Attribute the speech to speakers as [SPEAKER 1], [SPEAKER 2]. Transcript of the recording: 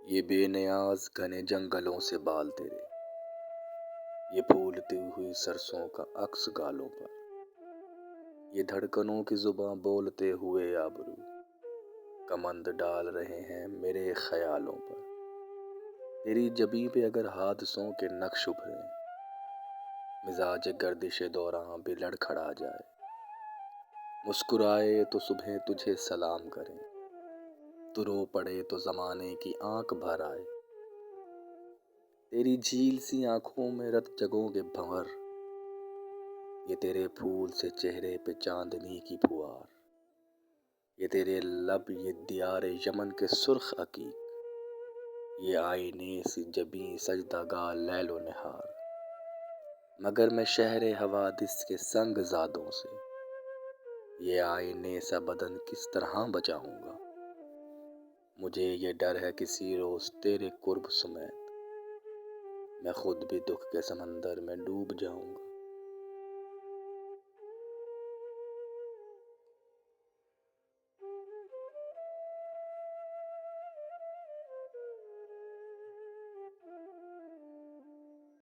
[SPEAKER 1] یہ بے نیاز گھنے جنگلوں سے بال تیرے، یہ پھولتی ہوئی سرسوں کا عکس گالوں پر، یہ دھڑکنوں کی زباں بولتے ہوئے آبرو کمند ڈال رہے ہیں میرے خیالوں پر۔ تیری جبیں پہ اگر حادثوں کے نقش ابھریں، مزاج گردش دوراں بھی لڑکھڑا جائے، مسکرائے تو صبح تجھے سلام کریں، تو رو پڑے تو زمانے کی آنکھ بھر آئے۔ تیری جھیل سی آنکھوں میں رت جگوں کے بھنور، یہ تیرے پھول سے چہرے پہ چاندنی کی پھوار، یہ تیرے لب یہ دیار یمن کے سرخ عقیق، یہ آئینے سی جبیں سجدہ گاہ لیل و نہار۔ مگر میں شہر حوادث کے سنگ زادوں سے یہ آئینے سا بدن کس طرح بچاؤں گا؟ مجھے یہ ڈر ہے کسی روز تیرے قرب سمیت میں خود بھی دکھ کے سمندر میں ڈوب جاؤں گا۔